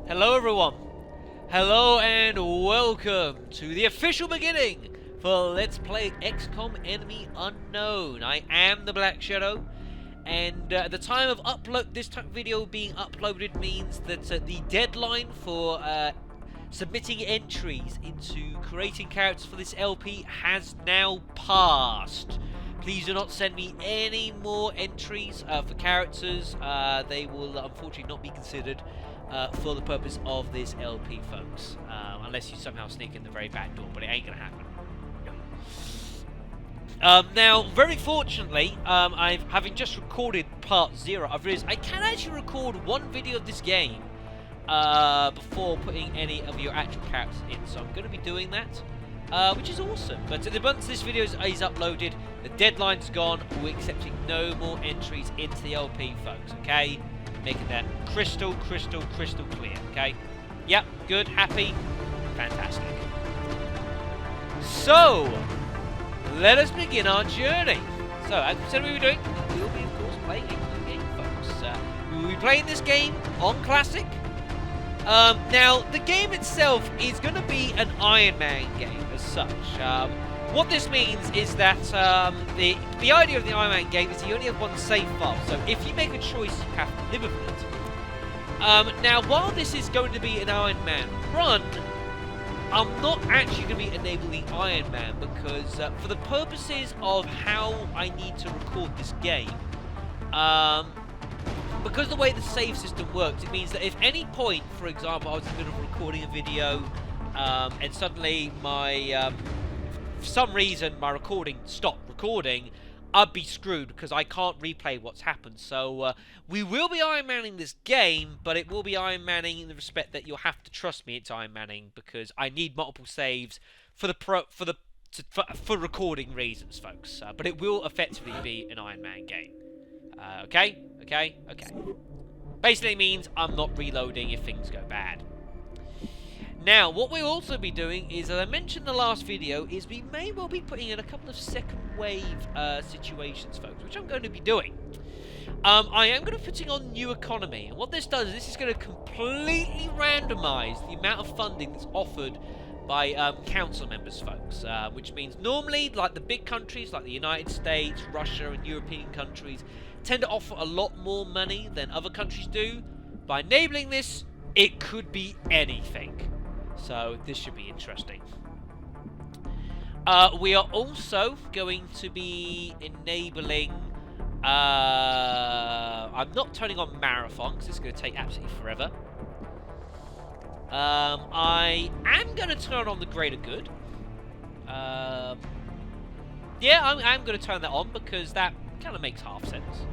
Hello everyone, hello and welcome to the official beginning for Let's Play XCOM Enemy Unknown. I am the Black Shadow, and at the time of this video being uploaded means that the deadline for submitting entries into creating characters for this LP has now passed. Please do not send me any more entries for characters. They will unfortunately not be considered for the purpose of this LP, folks. Unless you somehow sneak in the very back door, but it ain't gonna happen. Now, very fortunately, having just recorded part 0, I've realized I can actually record one video of this game before putting any of your actual characters in. So I'm going to be doing that, which is awesome. But once this video is uploaded, the deadline's gone. We're accepting no more entries into the LP, folks. Okay, making that crystal clear. Okay. Yep. Good. Happy. Fantastic. So, let us begin our journey. So, as we said we were doing, we will be, of course, playing a new game, folks. We will be playing this game on Classic. Now, the game itself is going to be an Iron Man game as such. What this means is that the idea of the Iron Man game is you only have one save file. So, if you make a choice, you have to live with it. Now, while this is going to be an Iron Man run, I'm not actually going to be enabling Iron Man because for the purposes of how I need to record this game, because the way the save system works, it means that if any point, for example, I was in the middle of recording a video and suddenly for some reason my recording stopped recording, I'd be screwed because I can't replay what's happened. So we will be Iron Manning this game, but it will be Iron Manning in the respect that you'll have to trust me it's Iron Manning because I need multiple saves for recording reasons, folks. But it will effectively be an Iron Man game. Okay. Basically means I'm not reloading if things go bad. Now, what we'll also be doing is, as I mentioned in the last video, is we may well be putting in a couple of second wave situations, folks, which I'm going to be doing. I am going to be putting on new economy, and what this does is this is going to completely randomise the amount of funding that's offered by council members, folks, which means normally, like the big countries, like the United States, Russia, and European countries, tend to offer a lot more money than other countries do. By enabling this, it could be anything. So this should be interesting. We are also going to be enabling... I'm not turning on marathon because it's going to take absolutely forever. I am going to turn on the greater good. Yeah, I'm going to turn that on because that kind of makes half sense.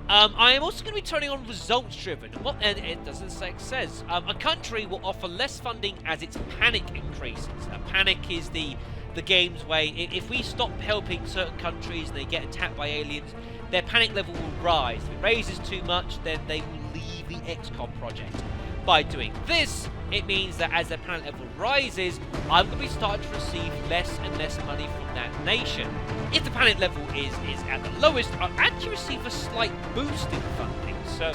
I am also going to be turning on results driven. And it doesn't say it says a country will offer less funding as its panic increases. Panic is the game's way. If we stop helping certain countries and they get attacked by aliens, their panic level will rise. If it raises too much, then they will leave the XCOM project. By doing this, it means that as their panic level rises, I'm going to be starting to receive less and less money from that nation. If the panic level is at the lowest, I'll actually receive a slight boost in funding, so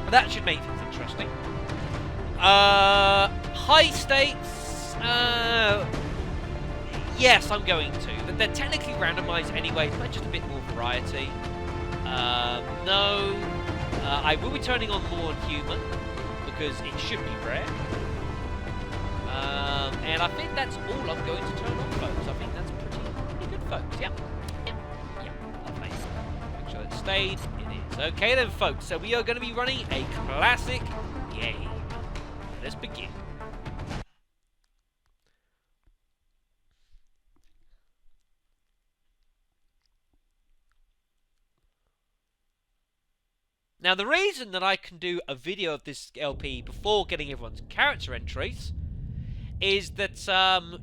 that should make things interesting. High stakes, yes, I'm going to. They're technically randomised anyway, but just a bit more variety. No, I will be turning on more on human, because it should be rare. And I think that's all I'm going to turn on, folks. I think that's pretty good, folks. Yep. Lovely. Make sure it stayed. It is. Okay then, folks. So we are going to be running a classic game. Let's begin. Now, the reason that I can do a video of this LP before getting everyone's character entries is that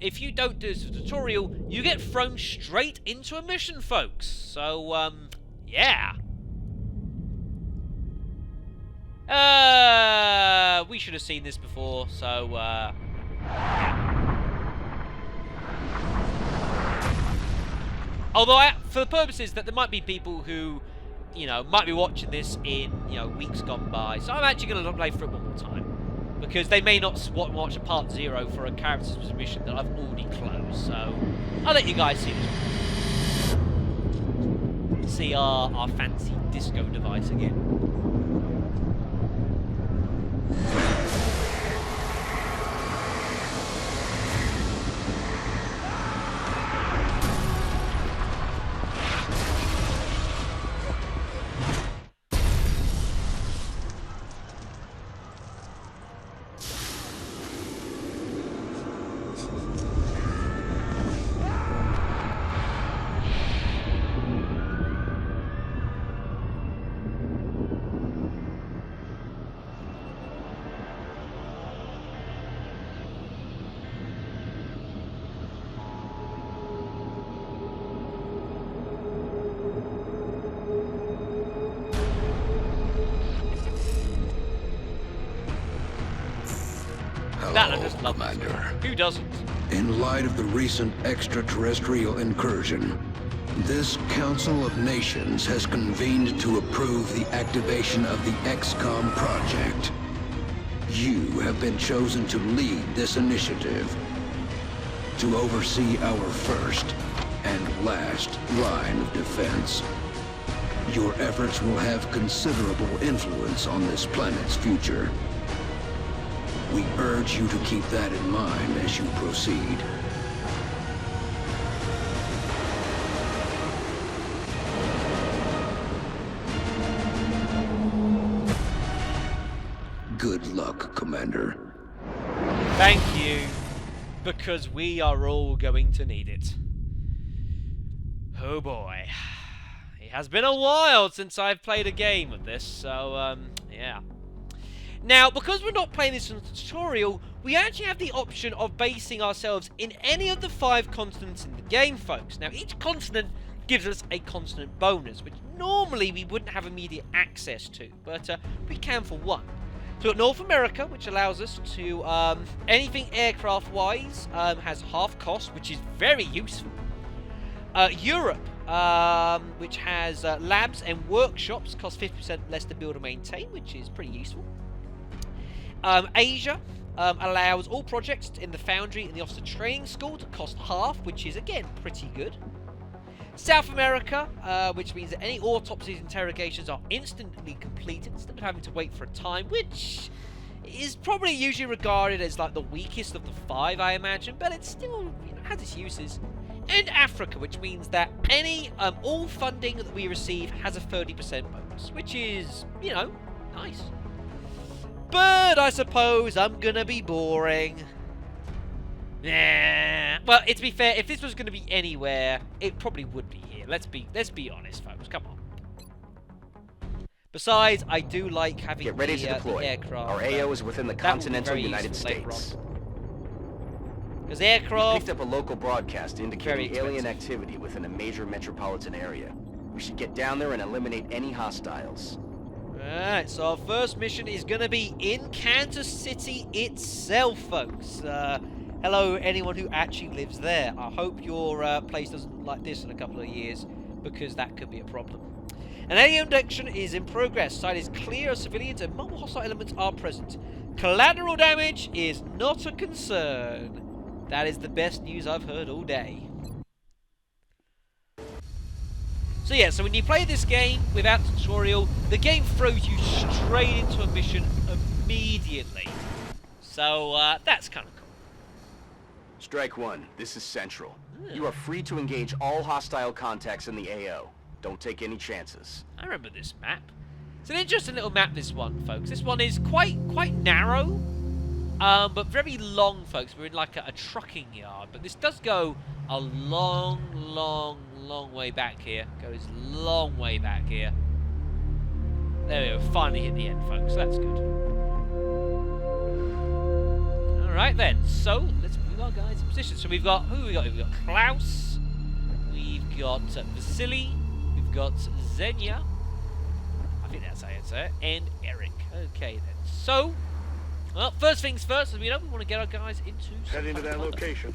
if you don't do this tutorial, you get thrown straight into a mission, folks. So, yeah. We should have seen this before, so, yeah. Although, for the purposes that there might be people who you know, might be watching this in, you know, weeks gone by. So I'm actually going to play through it one more time. Because they may not watch a part 0 for a character's mission that I've already closed. So I'll let you guys see this. See our fancy disco device again. Hello, Commander. Who doesn't? In light of the recent extraterrestrial incursion, this Council of Nations has convened to approve the activation of the XCOM project. You have been chosen to lead this initiative, to oversee our first and last line of defense. Your efforts will have considerable influence on this planet's future. We urge you to keep that in mind as you proceed. Good luck, Commander. Thank you, because we are all going to need it. Oh boy. It has been a while since I've played a game of this, so, yeah. Now, because we're not playing this in a tutorial, we actually have the option of basing ourselves in any of the 5 continents in the game, folks. Now, each continent gives us a continent bonus, which normally we wouldn't have immediate access to, but we can for one. So we've got North America, which allows us to, anything aircraft-wise, has half cost, which is very useful. Europe, which has labs and workshops, cost 50% less to build and maintain, which is pretty useful. Asia allows all projects in the Foundry and the Officer Training School to cost half, which is, again, pretty good. South America, which means that any autopsies and interrogations are instantly completed instead of having to wait for a time, which is probably usually regarded as like the weakest of the 5, I imagine, but it still, you know, has its uses. And Africa, which means that any all funding that we receive has a 30% bonus, which is, you know, nice. But I suppose I'm gonna be boring. Nah. Well, to be fair, if this was gonna be anywhere, it probably would be here. Let's be honest, folks. Come on. Besides, I do like having Get ready to deploy. The aircraft. Our AO is within the continental United States. Because aircraft... We picked up a local broadcast indicating alien activity within a major metropolitan area. We should get down there and eliminate any hostiles. Alright, so our first mission is going to be in Kansas City itself, folks. Hello, anyone who actually lives there. I hope your place doesn't look like this in a couple of years, because that could be a problem. An alien abduction is in progress. Site is clear of civilians and multiple hostile elements are present. Collateral damage is not a concern. That is the best news I've heard all day. So yeah, so when you play this game without tutorial, the game throws you straight into a mission immediately. So that's kind of cool. Strike 1, this is Central. You are free to engage all hostile contacts in the AO. Don't take any chances. I remember this map. It's an interesting little map, this one, folks. This one is quite narrow, but very long, folks. We're in like a trucking yard, but this does go a long way back here. Goes long way back here. There we go. Finally hit the end, folks. That's good. All right then. So let's move our guys in position. So we've got who we got? We've got Klaus. We've got Vasily. We've got Xenia. I think that's how you say it. And Eric. Okay then. So, well, first things first. As we know, we want to get our guys into. Head into that location.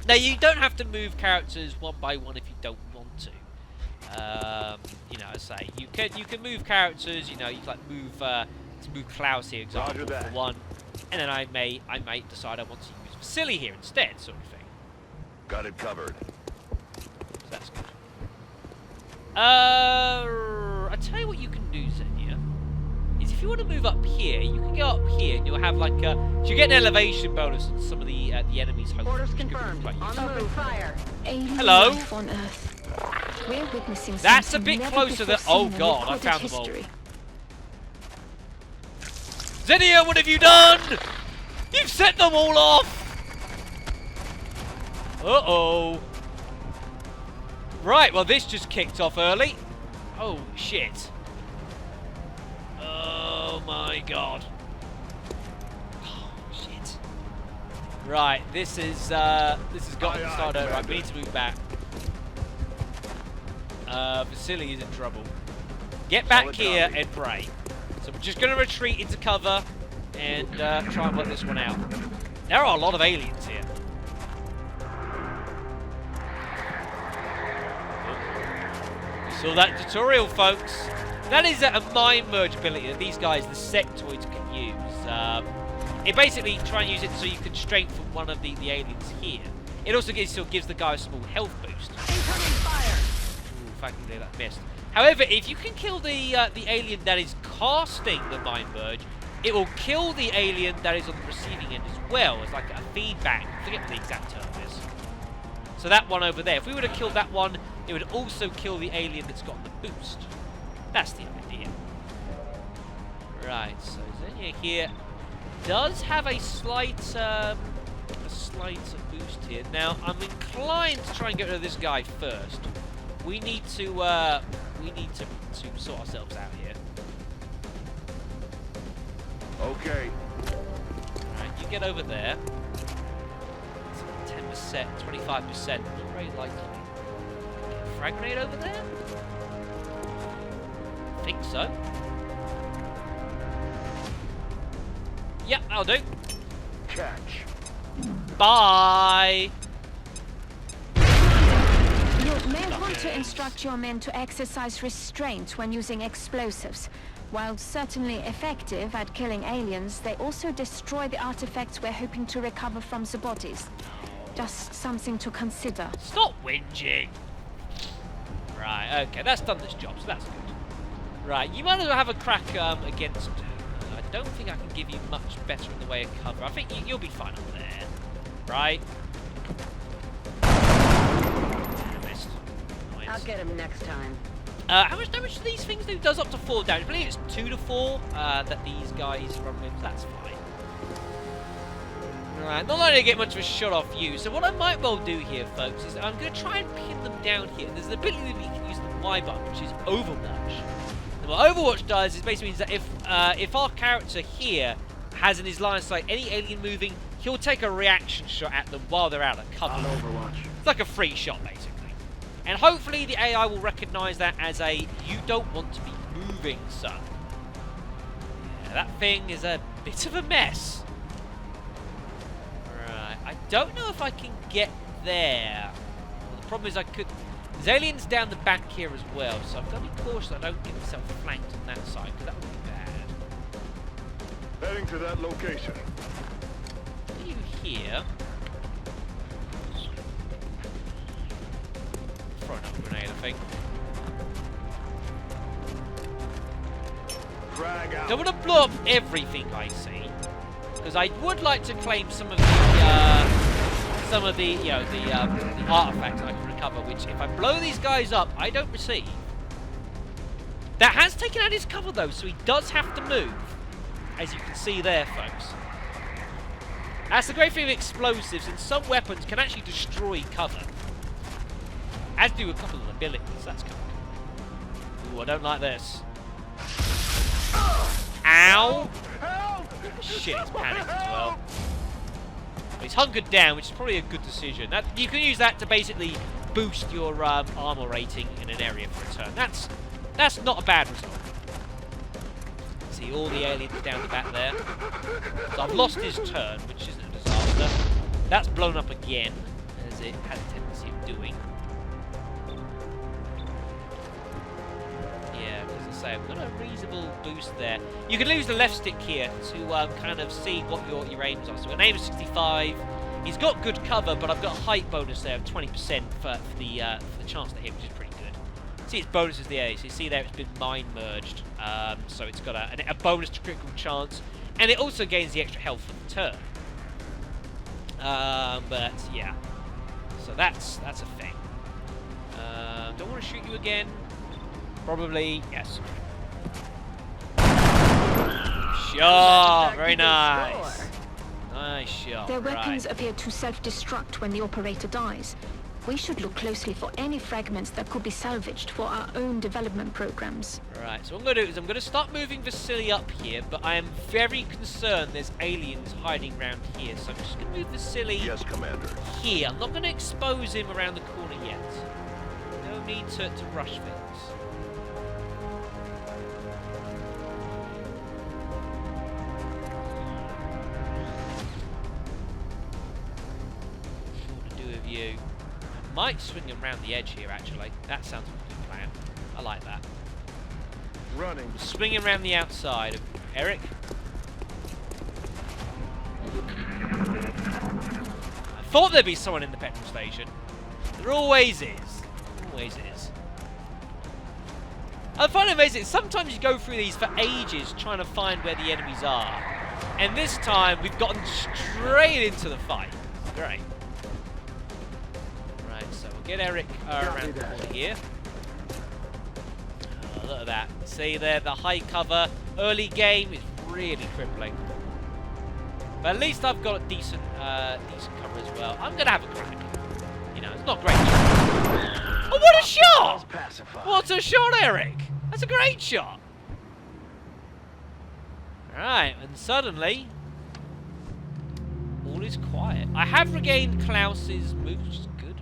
Now, you don't have to move characters one by one if you don't want to. You know, as I say, you can move characters. You know, you can like move to move Klaus here, example for one, and then I may decide I want to use Vasily here instead, sort of thing. Got it covered. So that's good. I tell you what you can do, Xenia, is if you want to move up here, you can go up here and you'll have like a... So you get an elevation bonus on some of the enemies, hopefully. Orders confirmed. On the move. Fire. Hello? Life on Earth. We're witnessing That's a bit closer than... Oh god, I found them all. Xenia, what have you done? You've set them all off! Uh-oh. Right, well this just kicked off early. Oh, shit. Oh my god. Oh, shit. Right, this has got to start over. Right, we need to move back. Vasily is in trouble. Get back here and pray. So we're just going to retreat into cover and try and work this one out. There are a lot of aliens here. So that tutorial, folks, that is a mind merge ability that these guys, the sectoids, can use. It basically try and use it so you can strengthen one of the aliens here. It also gives the guy a small health boost. Incoming fire. Ooh, if I can do that, missed. However, if you can kill the alien that is casting the mind merge, it will kill the alien that is on the receiving end as well. It's like a feedback. I forget what the exact term is. So that one over there, if we would have killed that one, it would also kill the alien that's got the boost. That's the idea. Right, so Xenia here does have a slight boost here. Now, I'm inclined to try and get rid of this guy first. We need to sort ourselves out here. Okay. Right, you get over there. 10%, 25%. Not very likely. Frag grenade over there? I think so. Yep, I'll do. Catch. Bye! You may want to instruct your men to exercise restraint when using explosives. While certainly effective at killing aliens, they also destroy the artifacts we're hoping to recover from the bodies. Just something to consider. Stop whinging! Right, okay, that's done this job, so that's good. Right, you might as well have a crack against... I don't think I can give you much better in the way of cover. I think you'll be fine up there. Right? Missed. Nice. I'll get him next time. How much damage do these things do? Does up to 4 damage. I believe it's 2 to 4 that these guys run with. That's fine. Right, not only do I get much of a shot off you, so what I might well do here, folks, is I'm going to try and pin them down here. There's an ability that we can use the Y button, which is Overwatch. And what Overwatch does is basically means that if our character here has in his line of sight any alien moving, he'll take a reaction shot at them while they're out of cover. On Overwatch. It's like a free shot, basically. And hopefully the AI will recognise that as a you don't want to be moving, son. Yeah, that thing is a bit of a mess. Right, I don't know if I can get there. Well, the problem is there's aliens down the back here as well, so I've got to be cautious I don't get myself flanked on that side, because that would be bad. Heading to that location. Are you here? Throw another grenade, I think. Frag out. Don't want to blow up everything I see, because I would like to claim some of the artifacts I can recover. Which, if I blow these guys up, I don't receive. That has taken out his cover though, so he does have to move, as you can see there, folks. That's the great thing with explosives, and some weapons can actually destroy cover. As do a couple of abilities, that's kind of cool. Ooh, I don't like this. Ow! Shit, he's panicked as well. He's hunkered down, which is probably a good decision. You can use that to basically boost your armor rating in an area for a turn. That's not a bad result. See all the aliens down the back there. So I've lost his turn, which isn't a disaster. That's blown up again, as it has a tendency of doing. say, I've got a reasonable boost there. You can lose the left stick here to kind of see what your aims are. So an aim of 65. He's got good cover, but I've got a height bonus there of 20% for the chance to hit, which is pretty good. See, its bonus is the A. So you see there, it's been mind merged. So it's got a bonus to critical chance, and it also gains the extra health for the turn. But yeah, so that's a thing. Don't want to shoot you again. Probably yes. Shot, very nice. Nice shot. Their weapons appear to self-destruct when the operator dies. We should look closely for any fragments that could be salvaged for our own development programs. Right, so what I'm going to do is I'm going to start moving Vasily up here, but I am very concerned there's aliens hiding around here, so I'm just going to move Vasily here. I'm not going to expose him around the corner yet. No need to rush things. What to do with you? I might swing him around the edge here, actually. That sounds like a good plan. I like that. Running. Swing him around the outside of Eric. I thought there'd be someone in the petrol station. There always is. Always is. I find it amazing. Sometimes you go through these for ages trying to find where the enemies are. And this time we've gotten straight into the fight. Great. Right, so we'll get Eric around the corner here. Oh, look at that. See there, the high cover. Early game is really crippling. But at least I've got a decent cover as well. I'm going to have a crack. You know, it's not great. Oh, what a shot! What a shot, Eric! That's a great shot. Alright, and suddenly, all is quiet. I have regained Klaus's move, which is good.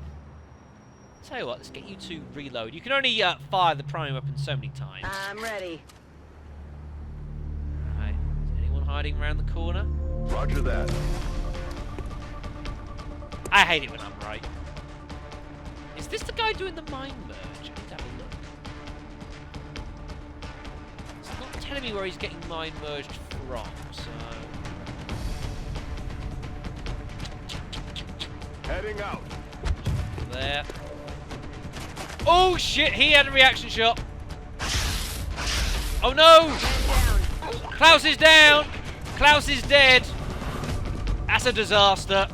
Tell you what, let's get you to reload. You can only fire the primary weapon so many times. I'm ready. Alright, is anyone hiding around the corner? Roger that. I hate it when I'm right. Is this the guy doing the mind merge? I need to have a look. It's not telling me where he's getting mind merged from, so... Heading out. There. Oh shit, he had a reaction shot. Oh no! Klaus is down! Klaus is dead! That's a disaster.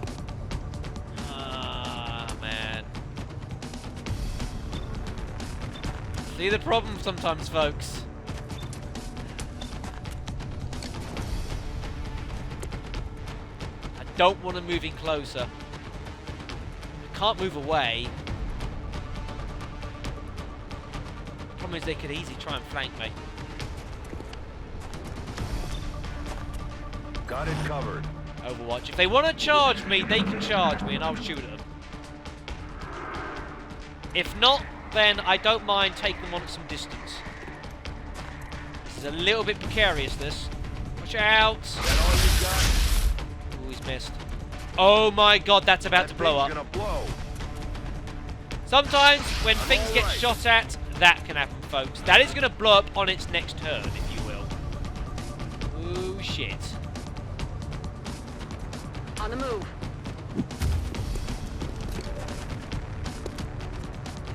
Ah, man. See the problem sometimes, folks. I don't want to move in closer. I can't move away. Problem is they could easily try and flank me. Got it covered. Overwatch. If they want to charge me, they can charge me and I'll shoot at them. If not, then I don't mind taking them on at some distance. This is a little bit precarious, this. Watch out! Is that all you got? Ooh, he's missed. Oh my god, that's about to blow up. Gonna blow. Sometimes, when things get shot at, that can happen, folks. That is going to blow up on its next turn, if you will. Ooh, shit. On the move.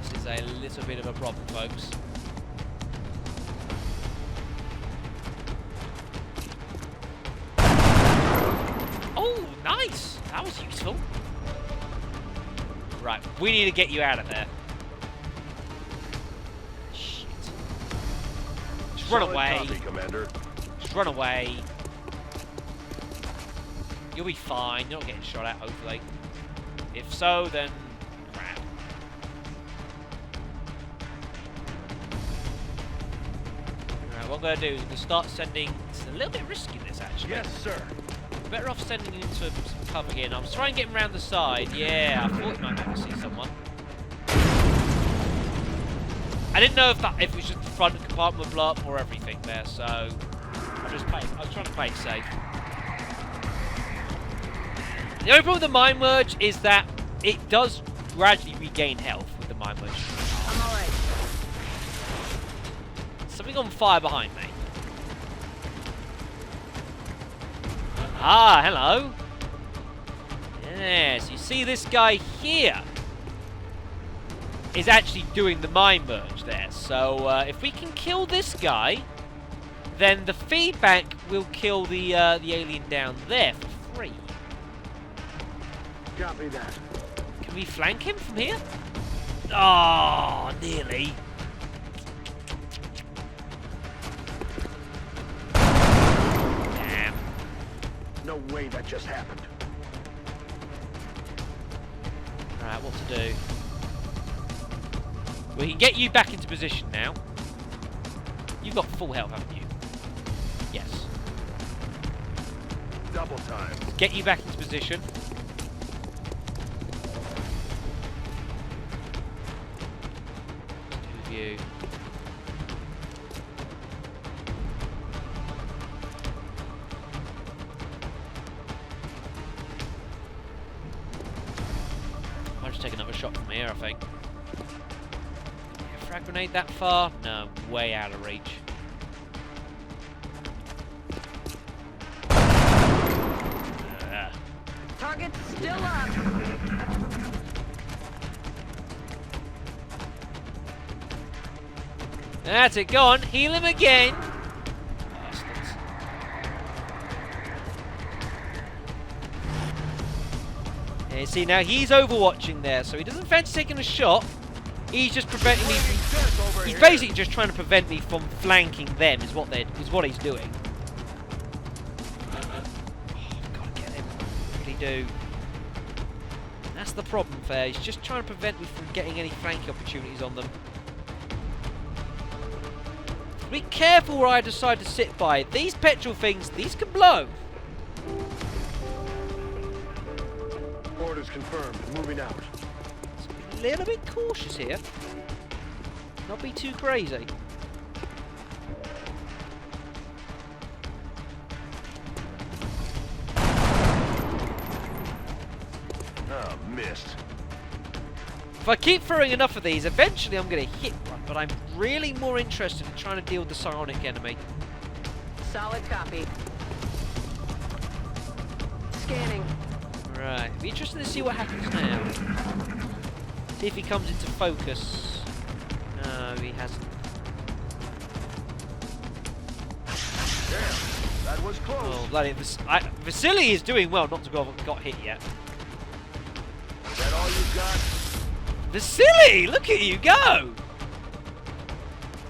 This is a little bit of a problem, folks. Oh, nice! That was useful. Right, we need to get you out of there. Shit. Just run away. Copy, Commander. Just run away. You'll be fine. You're not getting shot at, hopefully. If so, then crap. Alright, what I'm going to do is I'm going to start sending... It's a little bit risky, this, actually. Yes, sir. Better off sending him into some cover here. I'm trying to get him around the side. Yeah, I thought he might be able to see someone. I didn't know if it was just the front compartment would blow up or everything there, so... I was trying to play it safe. The only problem with the mind merge is that it does gradually regain health with the mind merge. I'm alright. something on fire behind me. Ah, hello. Yes, you see this guy here is actually doing the mind merge there. So if we can kill this guy, then the feedback will kill the alien down there for free. Copy that. Can we flank him from here? Oh, nearly. Damn. No way that just happened. Alright, what to do? We can get you back into position now. You've got full health, haven't you? Yes. Double time. Let's get you back into position. You. I'll just take another shot from here, I think. Frag grenade that far? No, way out of reach. Target's still up. That's it, go on, heal him again. Bastards. Yeah, see, now he's overwatching there, so he doesn't fancy taking a shot. He's just preventing me from... He's basically just trying to prevent me from flanking them, is what he's doing. Oh, I've got to get him. I really do. That's the problem there. He's just trying to prevent me from getting any flanking opportunities on them. Be careful where I decide to sit by. These petrol things, these can blow. Orders confirmed. Moving out. Let's be a little bit cautious here. Not be too crazy. Oh, missed. If I keep throwing enough of these, eventually I'm going to hit one, but I'm really more interested in trying to deal with the psionic enemy. Solid copy. Scanning. Right, be interested to see what happens now. See if he comes into focus. No, he hasn't. Damn, that was close. Oh, bloody... Vasily is doing well not to have got hit yet. Is that all you got? Vasily, look at you go!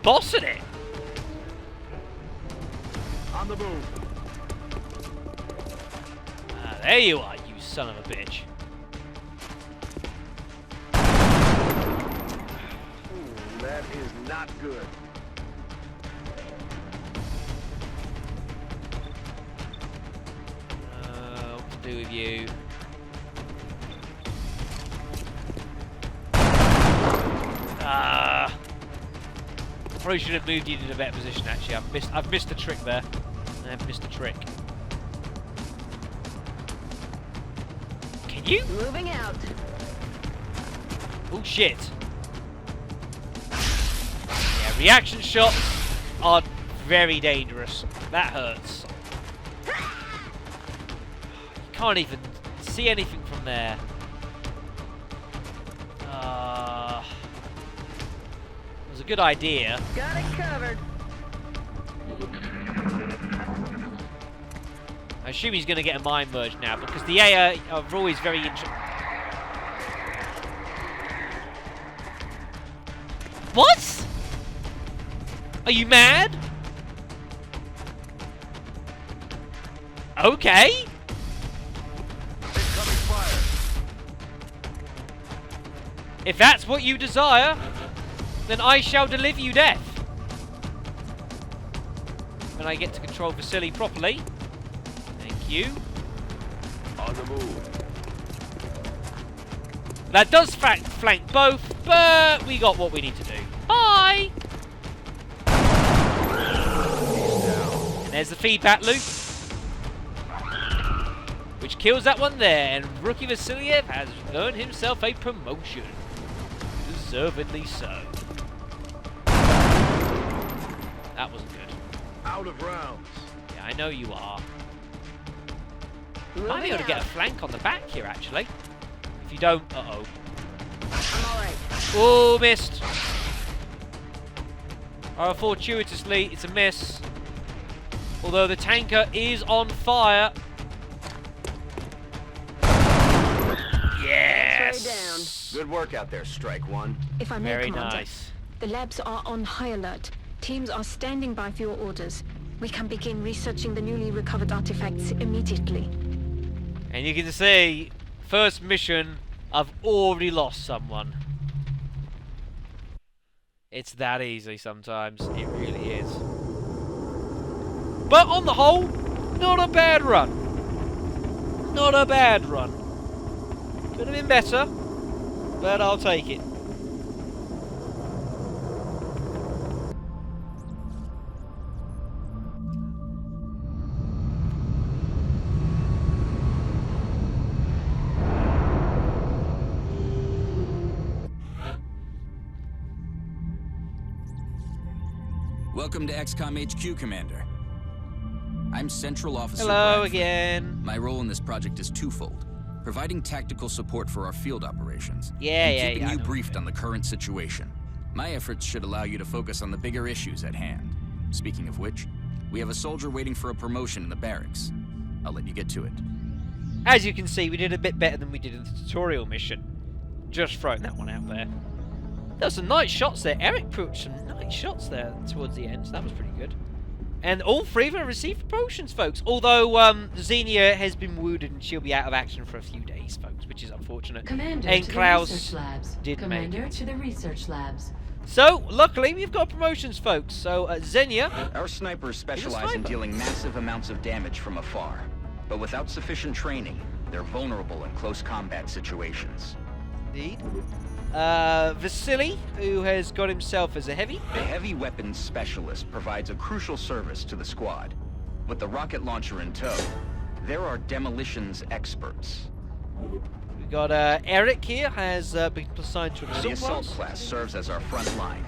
Bossing it! On the move. Ah, there you are, you son of a bitch. Ooh, that is not good. What to do with you? Probably should have moved you in a better position. Actually, I've missed the trick there. I've missed the trick. Can you? Moving out. Oh shit! Yeah, reaction shots are very dangerous. That hurts. You can't even see anything from there. It was a good idea. Got it covered. I assume he's going to get a mind merge now because the AI are always very interested. What? Are you mad? Okay. Incoming fire. If that's what you desire, then I shall deliver you death. When I get to control Vasily properly. Thank you. On the move. That does flank both, but we got what we need to do. Bye! And there's the feedback loop. Which kills that one there, and Rookie Vasiliev has earned himself a promotion. Deservedly so. That wasn't good. Out of rounds. Yeah, I know you are. Moving Might be able to get a out. flank on the back here, actually. If you don't, uh-oh. I'm alright. Oh, missed. Oh, fortuitously, it's a miss. Although the tanker is on fire. Yes! Good work out there, Strike One. If I may, Very Commander, nice. the labs are on high alert. Teams are standing by for your orders. We can begin researching the newly recovered artifacts immediately. And you can see, first mission, I've already lost someone. It's that easy sometimes. It really is. But on the whole, not a bad run. Not a bad run. Could have been better, but I'll take it. Welcome to XCOM HQ, Commander. I'm Central Officer Hello Bradford. again. My role in this project is twofold. Providing tactical support for our field operations. Yeah, and yeah, keeping yeah, I you know. briefed on the current situation. My efforts should allow you to focus on the bigger issues at hand. Speaking of which, we have a soldier waiting for a promotion in the barracks. I'll let you get to it. As you can see, we did a bit better than we did in the tutorial mission. Just throwing that one out there. There's some nice shots there. Eric put some nice shots there towards the end, so that was pretty good. And all three of them received promotions, folks. Although Xenia has been wounded and she'll be out of action for a few days, folks, which is unfortunate. Commander and to Klaus the research labs. did Commander make it. to the research labs. So, luckily, we've got promotions, folks. So, Xenia, Our snipers specialize in sniper. dealing massive amounts of damage from afar. But without sufficient training, they're vulnerable in close combat situations. indeed. Vasily, who has got himself as a heavy. The heavy weapons specialist provides a crucial service to the squad. With the rocket launcher in tow, there are demolitions experts. We've got Eric here, has been assigned to an The assault assault class serves as our front line.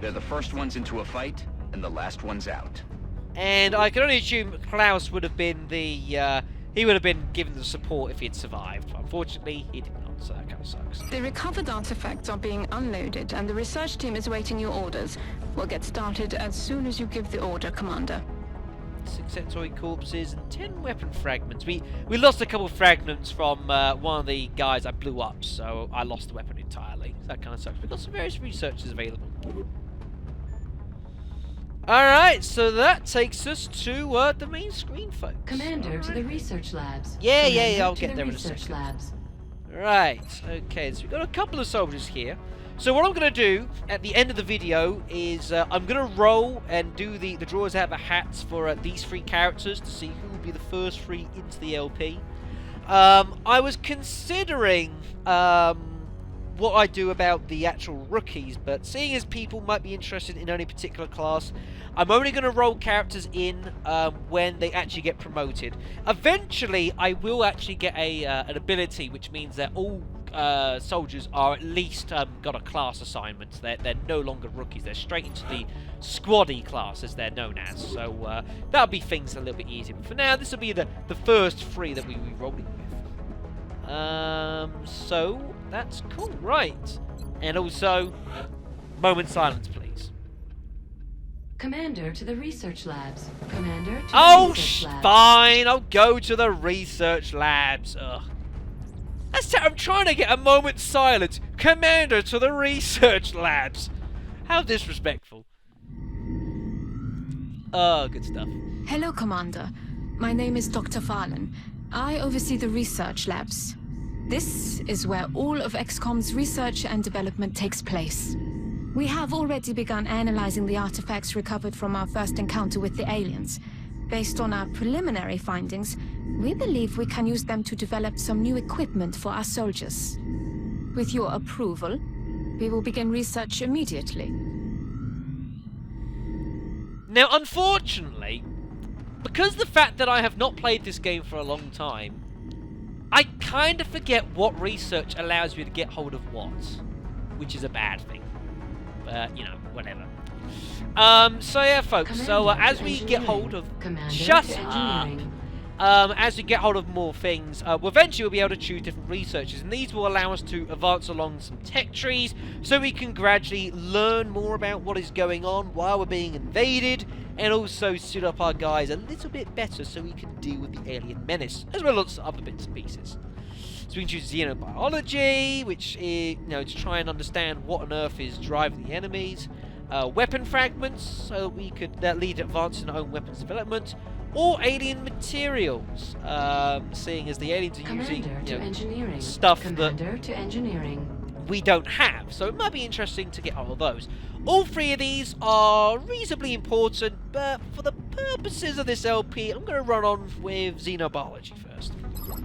They're the first ones into a fight, and the last ones out. And I can only assume Klaus would have been the, he would have been given the support if he had survived. But unfortunately, he did not, so that kind of sucks. The recovered artifacts are being unloaded, and the research team is waiting your orders. We'll get started as soon as you give the order, Commander. 6 sectoid corpses and 10 weapon fragments. We lost a couple of fragments from one of the guys I blew up, so I lost the weapon entirely. So that kind of sucks. We've got some various researchers available. Alright, so that takes us to the main screen, folks. Commander to the Alright. research labs. Yeah, Commander I'll to get the there in a research second. labs. Right, okay, so we've got a couple of soldiers here. So what I'm going to do at the end of the video is I'm going to roll and do the drawers out of the hats for these 3 characters to see who will be the first 3 into the LP. I was considering what I do about the actual rookies, but seeing as people might be interested in any particular class, I'm only going to roll characters in when they actually get promoted. Eventually, I will actually get an ability, which means that all soldiers are at least got a class assignment. They're no longer rookies. They're straight into the squaddy class, as they're known as. So that'll be things a little bit easier. But for now, this will be the first 3 that we'll be rolling with. So that's cool, right? And also, moment silence, please. Commander to the research labs. Commander to the Oh, research labs. fine. I'll go to the research labs. Ugh. I'm trying to get a moment's silence. Commander to the research labs. How disrespectful. Oh, good stuff. Hello, Commander. My name is Dr. Farlan. I oversee the research labs. This is where all of XCOM's research and development takes place. We have already begun analyzing the artifacts recovered from our first encounter with the aliens. Based on our preliminary findings, we believe we can use them to develop some new equipment for our soldiers. With your approval, we will begin research immediately. Now, unfortunately, because the fact that I have not played this game for a long time, I kind of forget what research allows you to get hold of what, which is a bad thing. But, you know, whatever. So yeah, folks. So Commander as to we get hold engineering. of, Commander shut to up. engineering. As we get hold of more things, eventually we'll be able to choose different researchers, and these will allow us to advance along some tech trees, so we can gradually learn more about what is going on while we're being invaded, and also suit up our guys a little bit better so we can deal with the alien menace, as well as other bits and pieces. So we can choose xenobiology, which is, to try and understand what on earth is driving the enemies. Weapon fragments, so we could lead to advancing our own weapons development. Or alien materials, seeing as the aliens are Commander using to engineering. stuff Commander to engineering. that we don't have, so it might be interesting to get hold of those. All three of these are reasonably important, but for the purposes of this LP, I'm going to run on with xenobiology first.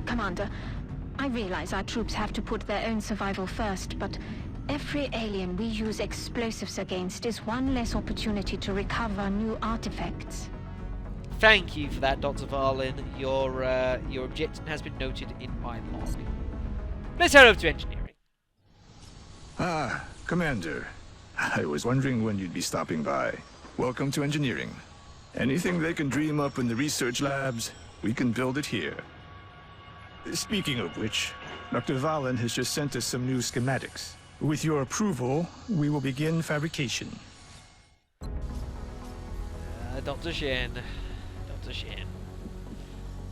Commander, I realize our troops have to put their own survival first, but every alien we use explosives against is one less opportunity to recover new artifacts. Thank you for that, Dr. Varlin. Your objection has been noted in my log. Let's head over to engineering. Ah, Commander. I was wondering when you'd be stopping by. Welcome to engineering. Anything they can dream up in the research labs, we can build it here. Speaking of which, Dr. Valen has just sent us some new schematics. With your approval, we will begin fabrication. Dr. Shen.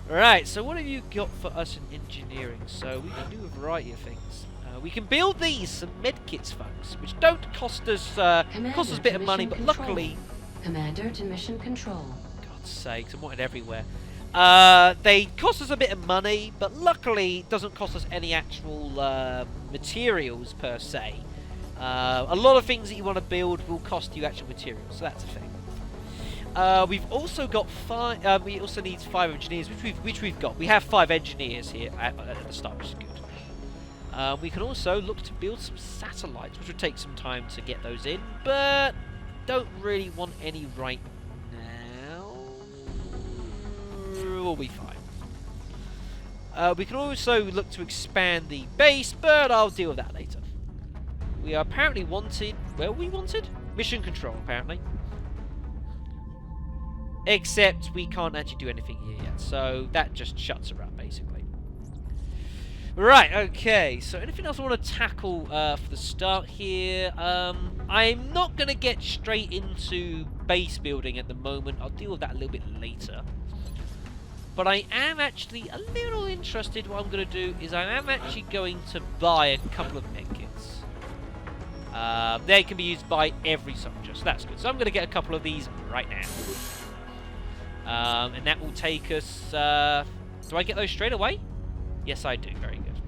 Right, so what have you got for us in engineering? So we can do a variety of things. We can build these, some medkits, folks, which don't cost us a bit of money, but Control. luckily... Commander to mission control. God's sakes, I'm wanted everywhere. They cost us a bit of money, but luckily it doesn't cost us any actual materials per se. A lot of things that you want to build will cost you actual materials, so that's a thing. We've also got we also need 5 engineers, which we've got. We have 5 engineers here at the start, which is good. We can also look to build some satellites, which would take some time to get those in, but don't really want any right now. We'll be fine. We can also look to expand the base, but I'll deal with that later. We are apparently wanted. Where are we wanted? Mission control, apparently. Except we can't actually do anything here yet, so that just shuts her up, basically. Right, okay, so anything else I want to tackle for the start here? I'm not going to get straight into base building at the moment. I'll deal with that a little bit later. But I am actually a little interested. What I'm going to do is I am actually going to buy a couple of medkits. They can be used by every soldier, so that's good. So I'm going to get a couple of these right now. And that will take us... do I get those straight away? Yes, I do. Very good.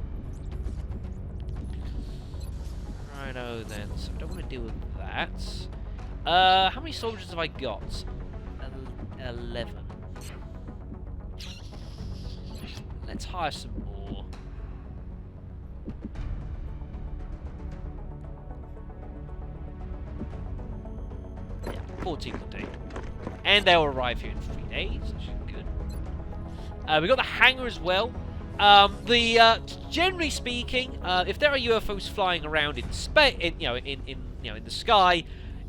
Righto then. So I don't want to deal with that. How many soldiers have I got? 11. Let's hire some more. Yeah, 14 will do. And they'll arrive here in 3 days, which is good. We've got the hangar as well. Generally speaking, if there are UFOs flying around in space, in the sky,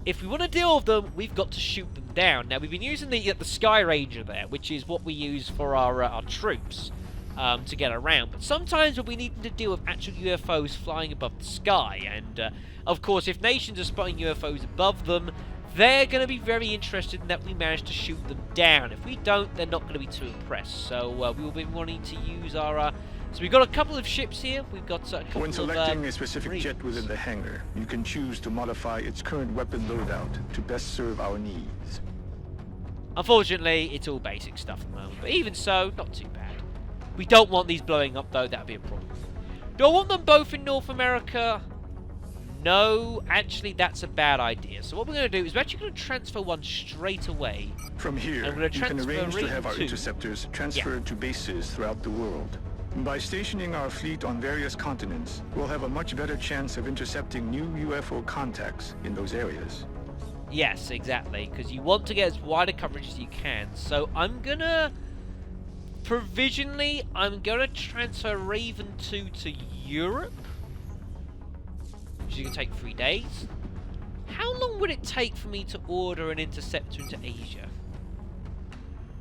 if we want to deal with them, we've got to shoot them down. Now we've been using the Sky Ranger there, which is what we use for our troops to get around. But sometimes we need to deal with actual UFOs flying above the sky, and of course, if nations are spotting UFOs above them, they're going to be very interested in that we manage to shoot them down. If we don't, they're not going to be too impressed. So we will be wanting to use our... So we've got a couple of ships here. We've got a couple When selecting a specific Marines. jet within the hangar, you can choose to modify its current weapon loadout to best serve our needs. Unfortunately, it's all basic stuff at the moment. But even so, not too bad. We don't want these blowing up, though. That would be a problem. Do I want them both in North America? No, actually, that's a bad idea. So what we're going to do is we're actually going to transfer one straight away. From here, I'm gonna you can transfer arrange to have our two. interceptors transferred to bases throughout the world. By stationing our fleet on various continents, we'll have a much better chance of intercepting new UFO contacts in those areas. Yes, exactly, because you want to get as wide a coverage as you can. So I'm going to... Provisionally, I'm going to transfer Raven 2 to Europe. Which is going to take 3 days. How how long would it take for me to order an interceptor into Asia?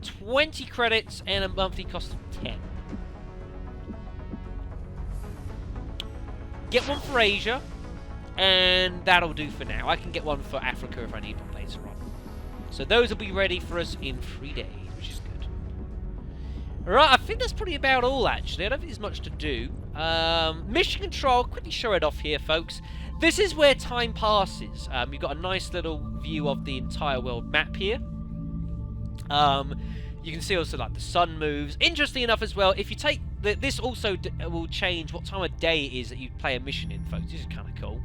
20 credits and a monthly cost of 10. Get one for Asia, and that'll do for now. I can get one for Africa if I need one later on. So those will be ready for us in 3 days, which is good. Alright, I think that's probably about all, actually. I don't think there's much to do. Mission control, quickly show it off here, folks. This is where time passes. You've got a nice little view of the entire world map here. You can see also like the sun moves. Interesting enough as well, if you take this also will change what time of day it is that you play a mission in, folks. This is kind of cool.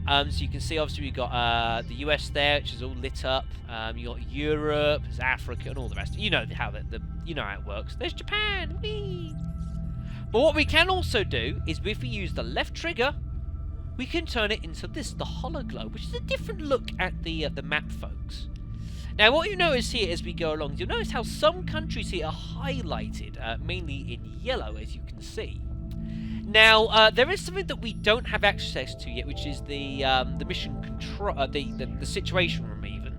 So you can see obviously we've got the US there, which is all lit up. You got Europe, there's Africa, and all the rest. You know how you know how it works. There's Japan. Whee! But what we can also do is if we use the left trigger, we can turn it into this, the hologlobe, which is a different look at the map, folks. Now, what you notice here as we go along, you'll notice how some countries here are highlighted, mainly in yellow, as you can see. Now, there is something that we don't have access to yet, which is the mission control, the situation room even,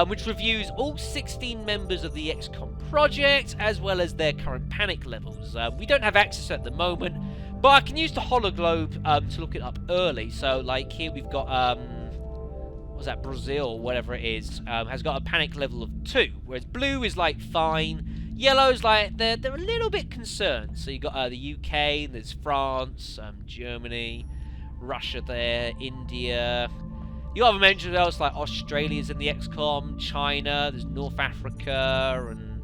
which reviews all 16 members of the XCOM project, as well as their current panic levels. We don't have access at the moment, but I can use the hologlobe to look it up early. So, like here we've got what's that, Brazil, whatever it is, has got a panic level of 2, whereas blue is like fine, yellow's like they're a little bit concerned. So you got the UK, there's France, Germany, Russia there, India. You got to mention else like Australia's in the XCOM, China, there's North Africa, and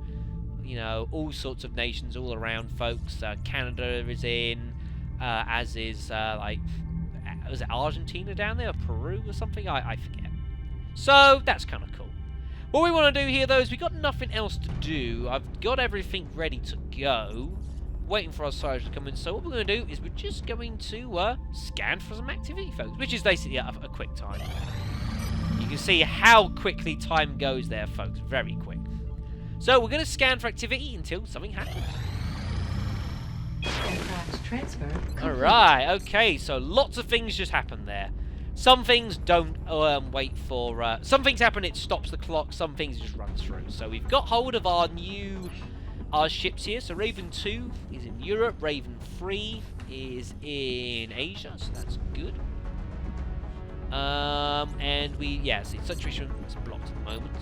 you know all sorts of nations all around, folks. Canada is in, as is like. Was it Argentina down there, or Peru or something? I forget. So, that's kind of cool. What we want to do here, though, is we've got nothing else to do. I've got everything ready to go. Waiting for our soldiers to come in. So, what we're going to do is we're just going to scan for some activity, folks. Which is basically a quick time. You can see how quickly time goes there, folks. Very quick. So, we're going to scan for activity until something happens. Aircraft transfer complete. Alright, okay, so lots of things just happen there. Some things don't wait for... some things happen, it stops the clock. Some things just runs through. So we've got hold of our ships here. So Raven 2 is in Europe. Raven 3 is in Asia, so that's good. And we... yeah, see, situation is blocked at the moment.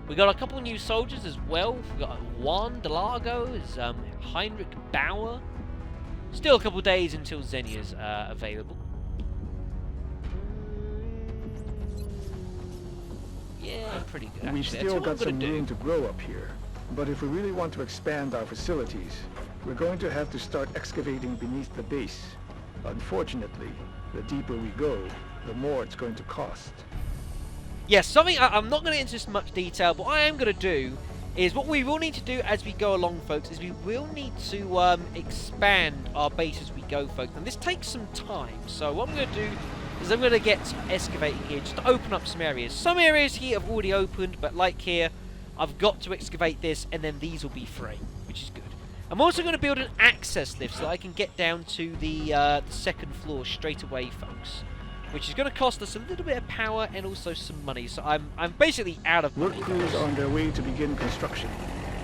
We got a couple of new soldiers as well. We got Juan Delago, is Heinrich Bauer. Still a couple of days until Xenia's available. Yeah, pretty good actually. We've still got some room to grow up here. But if we really want to expand our facilities, we're going to have to start excavating beneath the base. Unfortunately, the deeper we go, the more it's going to cost. Yes, something I'm not going to into much detail, but what I am going to do is what we will need to do as we go along, folks, is we will need to expand our base as we go, folks. And this takes some time. So what I'm going to do is I'm going to get excavating here just to open up some areas. Some areas here have already opened, but like here, I've got to excavate this, and then these will be free, which is good. I'm also going to build an access lift so that I can get down to the second floor straight away, folks. Which is going to cost us a little bit of power and also some money. So I'm basically out of money. Work crews are on their way to begin construction.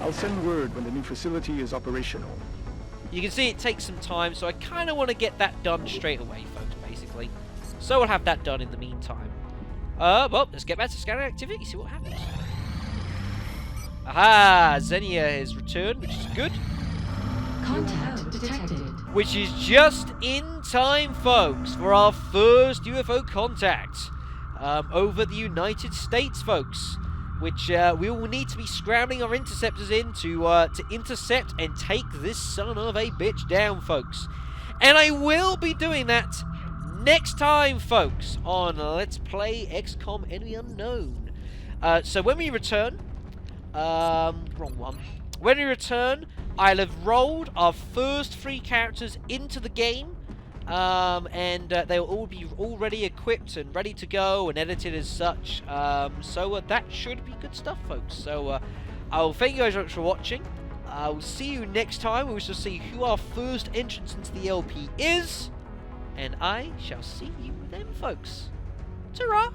I'll send word when the new facility is operational. You can see it takes some time, so I kind of want to get that done straight away, folks, basically. So we'll have that done in the meantime. Well, let's get back to scanning activity, see what happens. Aha! Xenia has returned, which is good. Contact detected. Which is just in time, folks, for our first UFO contact over the United States, folks. Which we will need to be scrounging our interceptors in to intercept and take this son of a bitch down, folks. And I will be doing that next time, folks, on Let's Play XCOM Enemy Unknown. So when we return... wrong one. When we return, I'll have rolled our first 3 characters into the game, and they'll all be already equipped and ready to go and edited as such. So that should be good stuff, folks. So I'll thank you guys very much for watching. I'll see you next time. We shall see who our first entrance into the LP is, and I shall see you then, folks. Ta-ra!